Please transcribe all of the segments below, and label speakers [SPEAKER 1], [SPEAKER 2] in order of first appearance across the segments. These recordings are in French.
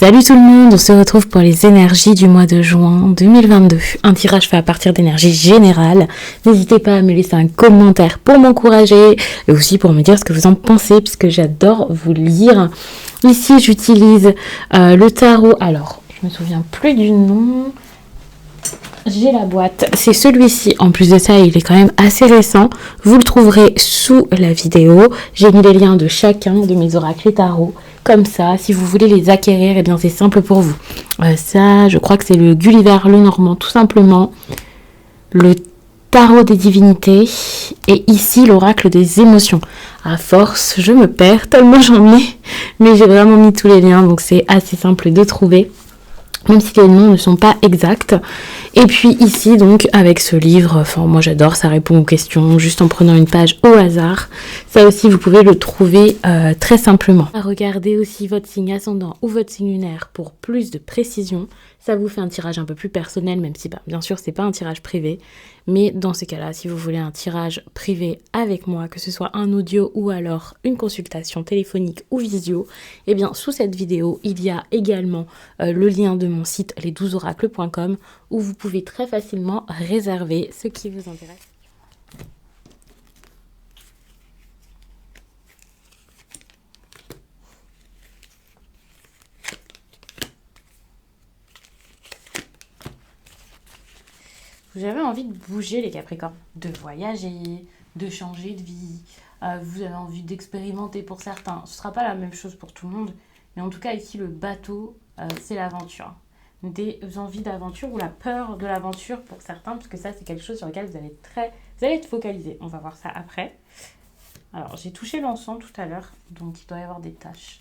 [SPEAKER 1] Salut tout le monde, on se retrouve pour les énergies du mois de juin 2022. Un tirage fait à partir d'énergie générale. N'hésitez pas à me laisser un commentaire pour m'encourager et aussi pour me dire ce que vous en pensez puisque j'adore vous lire. Ici j'utilise le tarot, alors je me souviens plus du nom. J'ai la boîte, c'est celui-ci. En plus de ça, il est quand même assez récent. Vous le trouverez sous la vidéo. J'ai mis les liens de chacun de mes oracles et tarots. Comme ça, si vous voulez les acquérir, eh bien c'est simple pour vous. Ça, je crois que c'est le Gulliver le Normand, tout simplement. Le tarot des divinités. Et ici, l'oracle des émotions. À force, je me perds tellement j'en ai. Mais j'ai vraiment mis tous les liens, donc c'est assez simple de trouver. Même si les noms ne sont pas exacts. Et puis ici, donc, avec ce livre, enfin, moi j'adore, ça répond aux questions, juste en prenant une page au hasard. Ça aussi, vous pouvez le trouver très simplement. Regardez aussi votre signe ascendant ou votre signe lunaire pour plus de précision. Ça vous fait un tirage un peu plus personnel, même si, bien sûr, c'est pas un tirage privé. Mais dans ces cas-là, si vous voulez un tirage privé avec moi, que ce soit un audio ou alors une consultation téléphonique ou visio, eh bien, sous cette vidéo, il y a également le lien de mon site les12oracles.com où vous pouvez très facilement réserver ce qui vous intéresse. Vous avez envie de bouger les Capricornes, de voyager, de changer de vie, vous avez envie d'expérimenter pour certains. Ce ne sera pas la même chose pour tout le monde, mais en tout cas ici le bateau, c'est l'aventure. Des envies d'aventure ou la peur de l'aventure pour certains, parce que ça c'est quelque chose sur lequel vous allez être focalisé. On va voir ça après. Alors j'ai touché l'encens tout à l'heure, donc il doit y avoir des taches.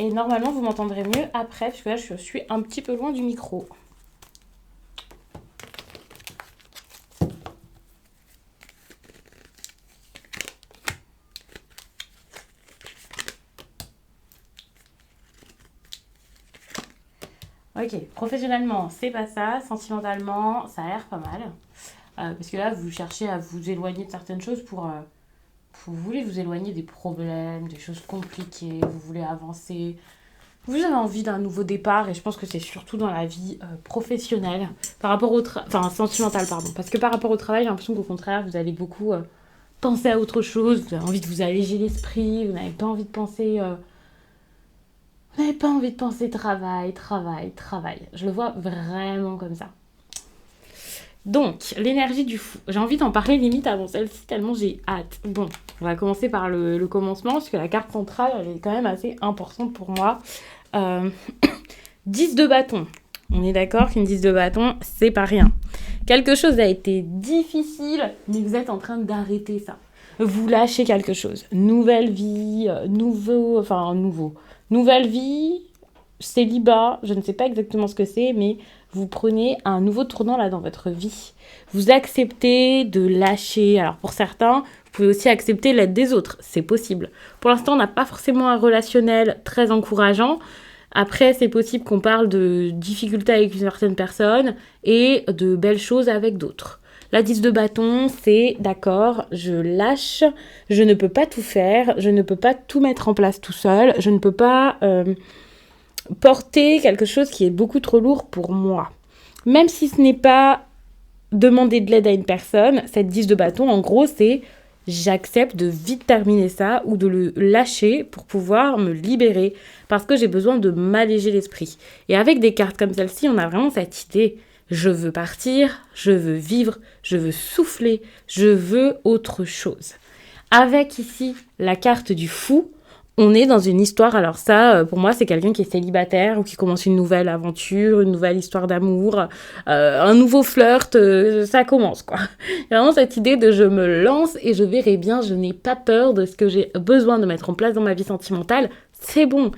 [SPEAKER 1] Et normalement, vous m'entendrez mieux après, parce que là, je suis un petit peu loin du micro. Ok, professionnellement, c'est pas ça. Sentimentalement, ça a l'air pas mal. Parce que là, vous cherchez à vous éloigner de certaines choses vous voulez vous éloigner des problèmes, des choses compliquées, vous voulez avancer. Vous avez envie d'un nouveau départ et je pense que c'est surtout dans la vie professionnelle, par rapport au sentimentale, pardon. Parce que par rapport au travail, j'ai l'impression qu'au contraire, vous allez beaucoup penser à autre chose, vous avez envie de vous alléger l'esprit, vous n'avez pas envie de penser... travail. Je le vois vraiment comme ça. Donc, l'énergie du fou. J'ai envie d'en parler limite avant celle-ci, tellement j'ai hâte. Bon, on va commencer par le commencement, parce que la carte centrale, elle est quand même assez importante pour moi. 10 de bâton. On est d'accord qu'une 10 de bâton, c'est pas rien. Quelque chose a été difficile, mais vous êtes en train d'arrêter ça. Vous lâchez quelque chose. Nouvelle vie, nouvelle vie, célibat, je ne sais pas exactement ce que c'est, mais vous prenez un nouveau tournant là dans votre vie. Vous acceptez de lâcher. Alors pour certains, vous pouvez aussi accepter l'aide des autres, c'est possible. Pour l'instant, on n'a pas forcément un relationnel très encourageant. Après, c'est possible qu'on parle de difficultés avec une certaine personne et de belles choses avec d'autres. La 10 de bâton, c'est d'accord, je lâche, je ne peux pas tout faire, je ne peux pas tout mettre en place tout seul, je ne peux pas porter quelque chose qui est beaucoup trop lourd pour moi. Même si ce n'est pas demander de l'aide à une personne, cette 10 de bâton, en gros, c'est j'accepte de vite terminer ça ou de le lâcher pour pouvoir me libérer parce que j'ai besoin de m'alléger l'esprit. Et avec des cartes comme celle-ci, on a vraiment cette idée. Je veux partir, je veux vivre, je veux souffler, je veux autre chose. Avec ici la carte du fou, on est dans une histoire, alors ça, pour moi, c'est quelqu'un qui est célibataire ou qui commence une nouvelle aventure, une nouvelle histoire d'amour, un nouveau flirt, ça commence, quoi. Il y a vraiment cette idée de je me lance et je verrai bien, je n'ai pas peur de ce que j'ai besoin de mettre en place dans ma vie sentimentale, c'est bon.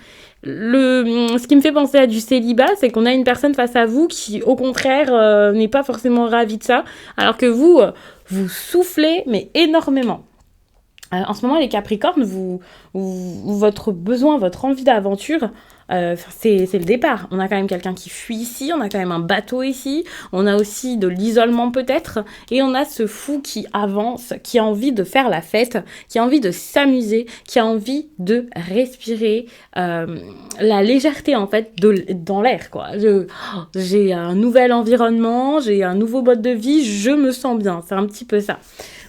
[SPEAKER 1] Ce qui me fait penser à du célibat, c'est qu'on a une personne face à vous qui, au contraire, n'est pas forcément ravie de ça, alors que vous soufflez, mais énormément. En ce moment, les Capricornes, votre besoin, votre envie d'aventure, c'est le départ. On a quand même quelqu'un qui fuit ici, on a quand même un bateau ici, on a aussi de l'isolement peut-être, et on a ce fou qui avance, qui a envie de faire la fête, qui a envie de s'amuser, qui a envie de respirer la légèreté en fait dans l'air, quoi. J'ai un nouvel environnement, j'ai un nouveau mode de vie, je me sens bien. C'est un petit peu ça.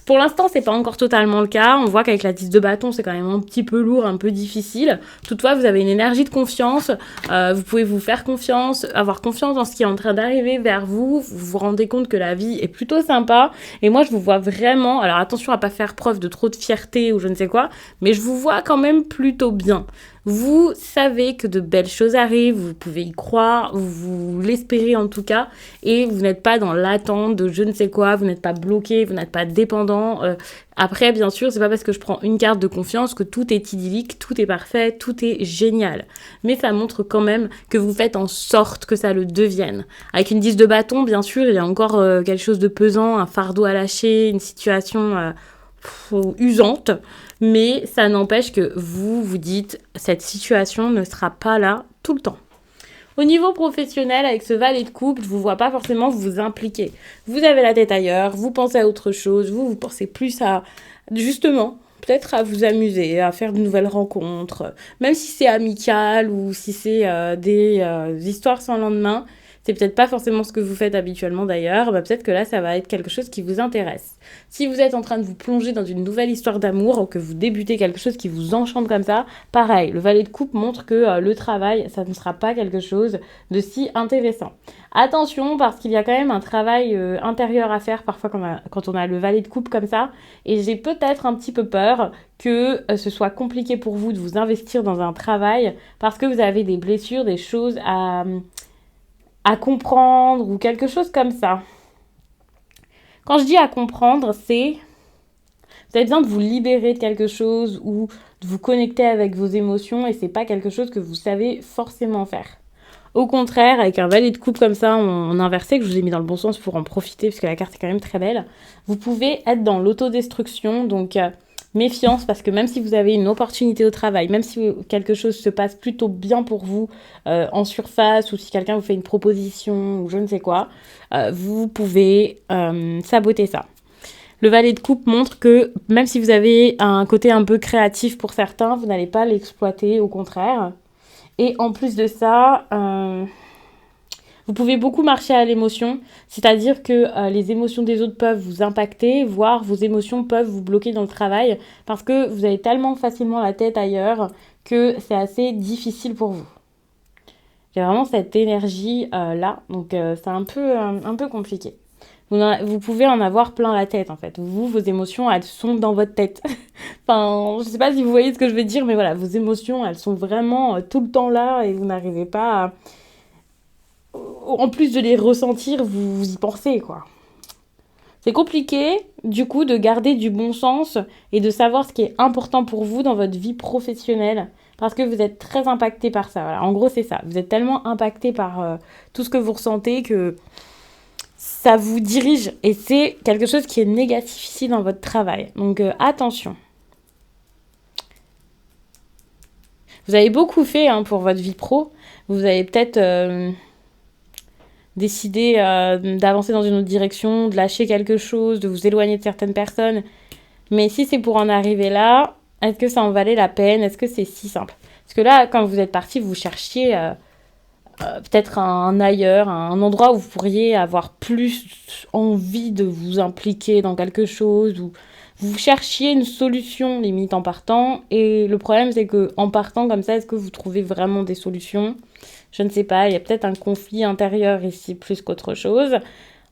[SPEAKER 1] Pour l'instant, c'est pas encore totalement le cas. On voit qu'avec la 10 de bâton, c'est quand même un petit peu lourd, un peu difficile. Toutefois, vous avez une énergie de confiance. Vous pouvez vous faire confiance, avoir confiance dans ce qui est en train d'arriver vers vous. Vous vous rendez compte que la vie est plutôt sympa. Et moi, je vous vois vraiment... Alors attention à pas faire preuve de trop de fierté ou je ne sais quoi, mais je vous vois quand même plutôt bien. Vous savez que de belles choses arrivent, vous pouvez y croire, vous l'espérez en tout cas, et vous n'êtes pas dans l'attente de je ne sais quoi, vous n'êtes pas bloqué, vous n'êtes pas dépendant. Après, bien sûr, c'est pas parce que je prends une carte de confiance que tout est idyllique, tout est parfait, tout est génial. Mais ça montre quand même que vous faites en sorte que ça le devienne. Avec une 10 de bâton, bien sûr, il y a encore quelque chose de pesant, un fardeau à lâcher, une situation usante, mais ça n'empêche que vous dites cette situation ne sera pas là tout le temps. Au niveau professionnel, avec ce valet de coupe, je vous vois pas forcément vous impliquer. Vous avez la tête ailleurs, vous pensez à autre chose, vous pensez plus à, justement, peut-être à vous amuser, à faire de nouvelles rencontres, même si c'est amical ou si c'est des histoires sans lendemain. C'est peut-être pas forcément ce que vous faites habituellement d'ailleurs, peut-être que là ça va être quelque chose qui vous intéresse. Si vous êtes en train de vous plonger dans une nouvelle histoire d'amour ou que vous débutez quelque chose qui vous enchante comme ça, pareil, le valet de coupe montre que le travail, ça ne sera pas quelque chose de si intéressant. Attention, parce qu'il y a quand même un travail intérieur à faire parfois quand on a le valet de coupe comme ça, et j'ai peut-être un petit peu peur que ce soit compliqué pour vous de vous investir dans un travail parce que vous avez des blessures, des choses à comprendre ou quelque chose comme ça. Quand je dis à comprendre, c'est vous avez besoin de vous libérer de quelque chose ou de vous connecter avec vos émotions et c'est pas quelque chose que vous savez forcément faire. Au contraire, avec un valet de coupe comme ça en inversé, que je vous ai mis dans le bon sens pour en profiter parce que la carte est quand même très belle, vous pouvez être dans l'autodestruction, donc méfiance parce que même si vous avez une opportunité au travail, même si quelque chose se passe plutôt bien pour vous en surface ou si quelqu'un vous fait une proposition ou je ne sais quoi, vous pouvez saboter ça. Le valet de coupe montre que même si vous avez un côté un peu créatif pour certains, vous n'allez pas l'exploiter, au contraire. Et en plus de ça, vous pouvez beaucoup marcher à l'émotion, c'est-à-dire que les émotions des autres peuvent vous impacter, voire vos émotions peuvent vous bloquer dans le travail, parce que vous avez tellement facilement la tête ailleurs que c'est assez difficile pour vous. J'ai vraiment cette énergie là, donc c'est un peu compliqué. Vous pouvez en avoir plein la tête en fait. Vos émotions, elles sont dans votre tête. Enfin, je sais pas si vous voyez ce que je veux dire, mais voilà, vos émotions, elles sont vraiment tout le temps là et vous n'arrivez pas à... En plus de les ressentir, vous y pensez, quoi. C'est compliqué, du coup, de garder du bon sens et de savoir ce qui est important pour vous dans votre vie professionnelle. Parce que vous êtes très impacté par ça. Voilà. En gros, c'est ça. Vous êtes tellement impacté par tout ce que vous ressentez que ça vous dirige. Et c'est quelque chose qui est négatif ici dans votre travail. Donc, attention. Vous avez beaucoup fait pour votre vie pro. Vous avez peut-être décidé d'avancer dans une autre direction, de lâcher quelque chose, de vous éloigner de certaines personnes. Mais si c'est pour en arriver là, est-ce que ça en valait la peine? Est-ce que c'est si simple? Parce que là, quand vous êtes parti, vous cherchiez peut-être un ailleurs, un endroit où vous pourriez avoir plus envie de vous impliquer dans quelque chose, ou vous cherchiez une solution limite en partant. Et le problème, c'est que en partant comme ça, est-ce que vous trouvez vraiment des solutions? Je ne sais pas, il y a peut-être un conflit intérieur ici plus qu'autre chose.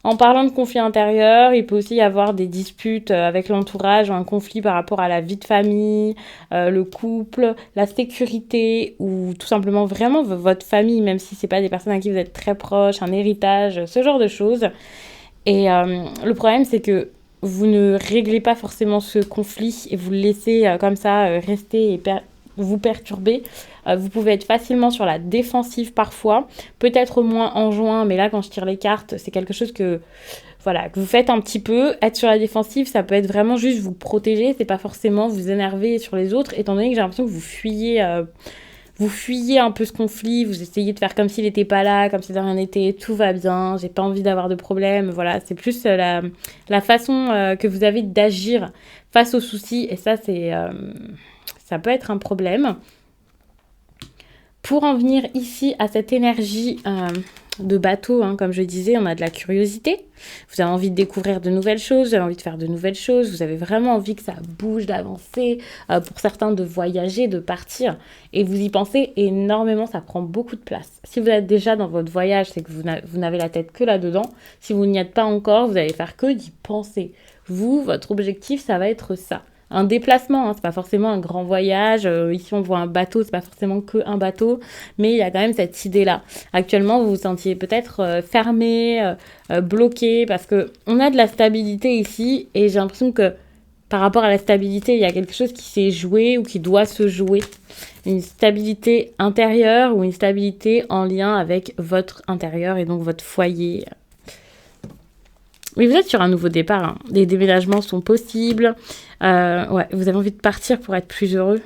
[SPEAKER 1] En parlant de conflit intérieur, il peut aussi y avoir des disputes avec l'entourage, un conflit par rapport à la vie de famille, le couple, la sécurité ou tout simplement vraiment votre famille, même si c'est pas des personnes à qui vous êtes très proches, un héritage, ce genre de choses. Et le problème, c'est que vous ne réglez pas forcément ce conflit et vous le laissez comme ça rester et vous perturber. Vous pouvez être facilement sur la défensive parfois, peut-être moins en juin, mais là quand je tire les cartes, c'est quelque chose que voilà, que vous faites un petit peu. Être sur la défensive, ça peut être vraiment juste vous protéger, c'est pas forcément vous énerver sur les autres, étant donné que j'ai l'impression que vous fuyez un peu ce conflit, vous essayez de faire comme s'il n'était pas là, comme si de rien n'était, tout va bien, j'ai pas envie d'avoir de problème, voilà, c'est plus la façon que vous avez d'agir face aux soucis, et ça, ça peut être un problème. Pour en venir ici à cette énergie de bateau, hein, comme je disais, on a de la curiosité. Vous avez envie de découvrir de nouvelles choses, vous avez envie de faire de nouvelles choses, vous avez vraiment envie que ça bouge, d'avancer, pour certains de voyager, de partir. Et vous y pensez énormément, ça prend beaucoup de place. Si vous êtes déjà dans votre voyage, c'est que vous n'avez la tête que là-dedans. Si vous n'y êtes pas encore, vous allez faire que d'y penser. Vous, votre objectif, ça va être ça. Un déplacement, hein, c'est pas forcément un grand voyage. Ici, on voit un bateau, c'est pas forcément que un bateau, mais il y a quand même cette idée-là. Actuellement, vous vous sentiez peut-être fermé, bloqué, parce que on a de la stabilité ici, et j'ai l'impression que par rapport à la stabilité, il y a quelque chose qui s'est joué ou qui doit se jouer. Une stabilité intérieure ou une stabilité en lien avec votre intérieur et donc votre foyer. Mais vous êtes sur un nouveau départ, hein. Les déménagements sont possibles. Ouais, vous avez envie de partir pour être plus heureux.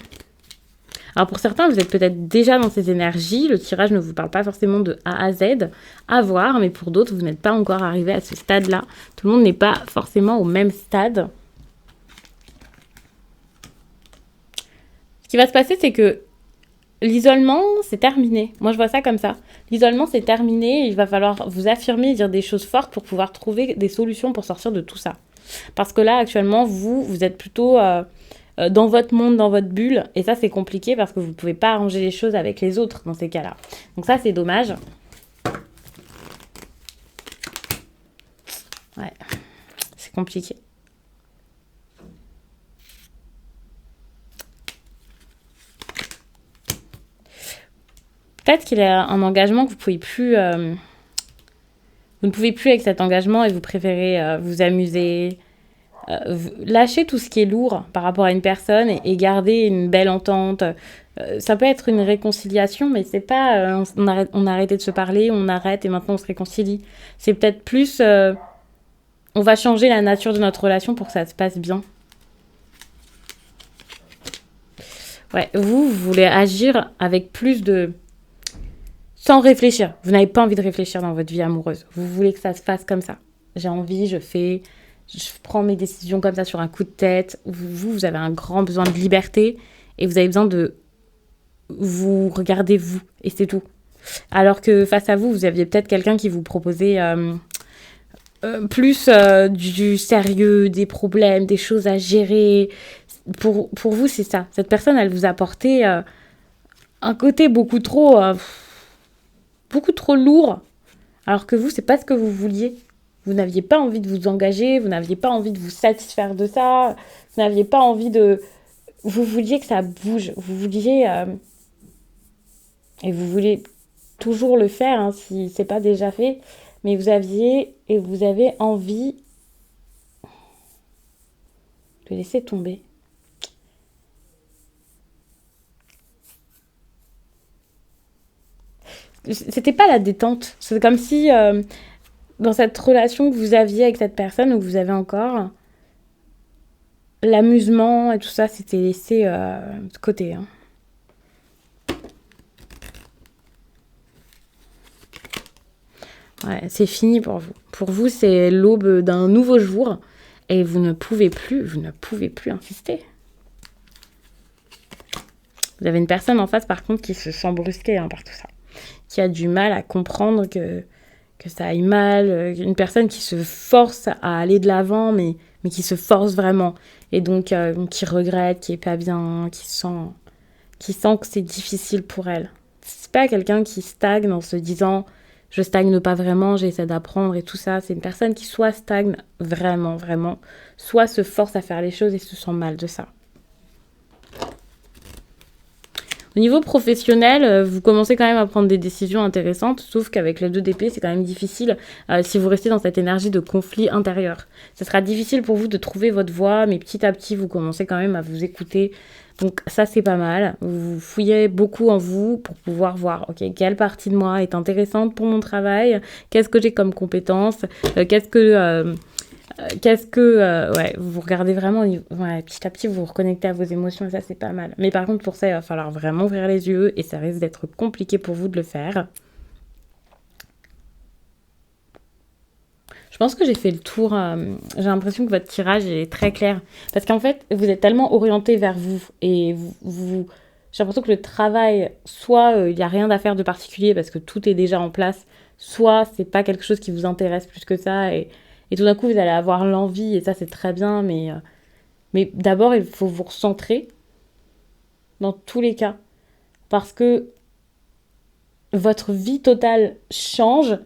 [SPEAKER 1] Alors pour certains, vous êtes peut-être déjà dans ces énergies. Le tirage ne vous parle pas forcément de A à Z, à voir. Mais pour d'autres, vous n'êtes pas encore arrivé à ce stade-là. Tout le monde n'est pas forcément au même stade. Ce qui va se passer, c'est que l'isolement, c'est terminé. Moi, je vois ça comme ça. L'isolement, c'est terminé. Il va falloir vous affirmer, dire des choses fortes pour pouvoir trouver des solutions pour sortir de tout ça. Parce que là, actuellement, vous êtes plutôt dans votre monde, dans votre bulle. Et ça, c'est compliqué parce que vous ne pouvez pas arranger les choses avec les autres dans ces cas-là. Donc ça, c'est dommage. Ouais, c'est compliqué. Peut-être qu'il y a un engagement que vous pouvez plus... vous ne pouvez plus avec cet engagement et vous préférez vous amuser, lâcher tout ce qui est lourd par rapport à une personne et garder une belle entente. Ça peut être une réconciliation, mais c'est pas on a arrêté de se parler, on arrête et maintenant on se réconcilie. C'est peut-être plus on va changer la nature de notre relation pour que ça se passe bien. Ouais, vous voulez agir avec plus de... sans réfléchir. Vous n'avez pas envie de réfléchir dans votre vie amoureuse. Vous voulez que ça se fasse comme ça. J'ai envie, je prends mes décisions comme ça sur un coup de tête. Vous avez un grand besoin de liberté et vous avez besoin de vous regarder vous et c'est tout. Alors que face à vous, vous aviez peut-être quelqu'un qui vous proposait plus du sérieux, des problèmes, des choses à gérer. Pour vous, c'est ça. Cette personne, elle vous a apporté un côté beaucoup trop lourd, alors que vous, c'est pas ce que vous vouliez. Vous n'aviez pas envie de vous engager, vous n'aviez pas envie de vous satisfaire de ça, vous n'aviez pas envie de... Vous vouliez que ça bouge, vous vouliez... et vous voulez toujours le faire, hein, si c'est pas déjà fait, mais vous avez envie de laisser tomber. C'était pas la détente. C'est comme si dans cette relation que vous aviez avec cette personne ou que vous avez encore, l'amusement et tout ça, c'était laissé de côté. Hein. Ouais, c'est fini pour vous. Pour vous, c'est l'aube d'un nouveau jour et vous ne pouvez plus insister. Vous avez une personne en face, par contre, qui se sent brusquée par tout ça. Qui a du mal à comprendre que ça aille mal, une personne qui se force à aller de l'avant, mais qui se force vraiment, et donc qui regrette, qui est pas bien, qui sent que c'est difficile pour elle. C'est pas quelqu'un qui stagne en se disant « je stagne pas vraiment, j'essaie d'apprendre » et tout ça. C'est une personne qui soit stagne vraiment, vraiment, soit se force à faire les choses et se sent mal de ça. Au niveau professionnel, vous commencez quand même à prendre des décisions intéressantes, sauf qu'avec les 2 d'épée, c'est quand même difficile si vous restez dans cette énergie de conflit intérieur. Ce sera difficile pour vous de trouver votre voie, mais petit à petit, vous commencez quand même à vous écouter. Donc ça, c'est pas mal. Vous fouillez beaucoup en vous pour pouvoir voir, ok, quelle partie de moi est intéressante pour mon travail, qu'est-ce que j'ai comme compétences, ouais, vous regardez vraiment, ouais, petit à petit, vous vous reconnectez à vos émotions et ça, c'est pas mal. Mais par contre, pour ça, il va falloir vraiment ouvrir les yeux et ça risque d'être compliqué pour vous de le faire. Je pense que j'ai fait le tour. J'ai l'impression que votre tirage est très clair. Parce qu'en fait, vous êtes tellement orienté vers vous et j'ai l'impression que le travail, soit il n'y a rien à faire de particulier parce que tout est déjà en place, soit c'est pas quelque chose qui vous intéresse plus que ça et tout d'un coup vous allez avoir l'envie et ça c'est très bien, mais d'abord il faut vous recentrer dans tous les cas parce que votre vie totale change,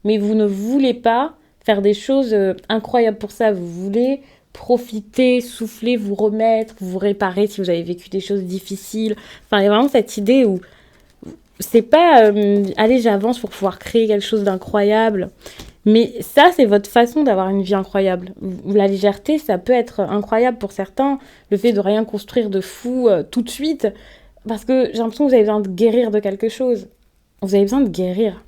[SPEAKER 1] mais vous ne voulez pas faire des choses incroyables pour ça. Vous voulez profiter, souffler, vous remettre, vous réparer si vous avez vécu des choses difficiles. Enfin, il y a vraiment cette idée où c'est pas allez, j'avance pour pouvoir créer quelque chose d'incroyable. Mais ça, c'est votre façon d'avoir une vie incroyable. La légèreté, ça peut être incroyable pour certains. Le fait de rien construire de fou tout de suite. Parce que j'ai l'impression que vous avez besoin de guérir de quelque chose. Vous avez besoin de guérir.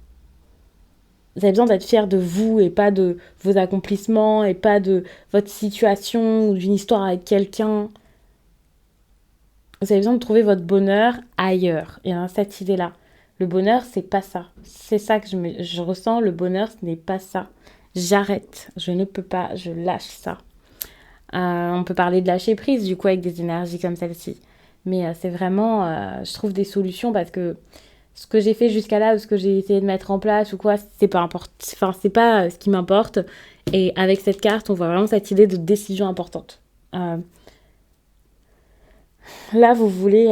[SPEAKER 1] Vous avez besoin d'être fier de vous et pas de vos accomplissements et pas de votre situation ou d'une histoire avec quelqu'un. Vous avez besoin de trouver votre bonheur ailleurs. Il y a cette idée-là. Le bonheur, c'est pas ça. C'est ça que je ressens. Le bonheur, ce n'est pas ça. J'arrête. Je ne peux pas. Je lâche ça. On peut parler de lâcher prise, du coup, avec des énergies comme celle-ci. Mais c'est vraiment... je trouve des solutions parce que ce que j'ai fait jusqu'à là ou ce que j'ai essayé de mettre en place ou quoi, c'est pas enfin, c'est pas ce qui m'importe. Et avec cette carte, on voit vraiment cette idée de décision importante. Là, vous voulez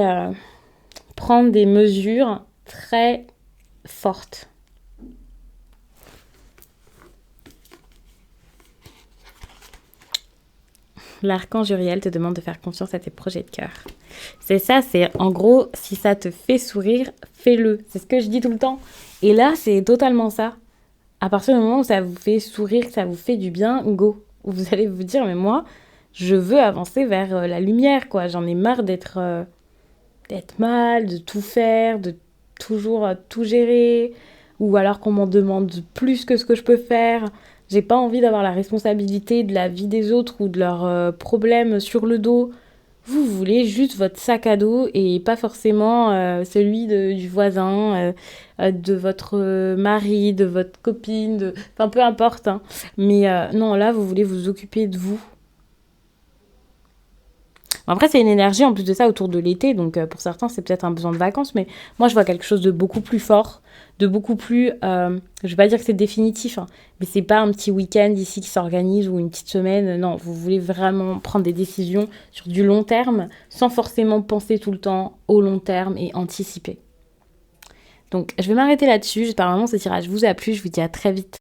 [SPEAKER 1] prendre des mesures très fortes. L'archange Uriel te demande de faire confiance à tes projets de cœur. C'est ça, c'est en gros, si ça te fait sourire, fais-le. C'est ce que je dis tout le temps. Et là, c'est totalement ça. À partir du moment où ça vous fait sourire, que ça vous fait du bien, go. Vous allez vous dire, mais moi, je veux avancer vers la lumière, quoi. J'en ai marre d'être mal, de tout faire, de toujours tout gérer, ou alors qu'on m'en demande plus que ce que je peux faire. J'ai pas envie d'avoir la responsabilité de la vie des autres ou de leurs problèmes sur le dos. Vous voulez juste votre sac à dos et pas forcément celui du voisin, de votre mari, de votre copine, enfin peu importe. Hein. Mais non, là, vous voulez vous occuper de vous. Bon, après, c'est une énergie en plus de ça autour de l'été, donc pour certains, c'est peut-être un besoin de vacances, mais moi, je vois quelque chose de beaucoup plus fort, de beaucoup plus... je vais pas dire que c'est définitif, hein, mais c'est pas un petit week-end ici qui s'organise ou une petite semaine. Non, vous voulez vraiment prendre des décisions sur du long terme, sans forcément penser tout le temps au long terme et anticiper. Donc, je vais m'arrêter là-dessus. J'espère vraiment que ce tirage vous a plu. Je vous dis à très vite.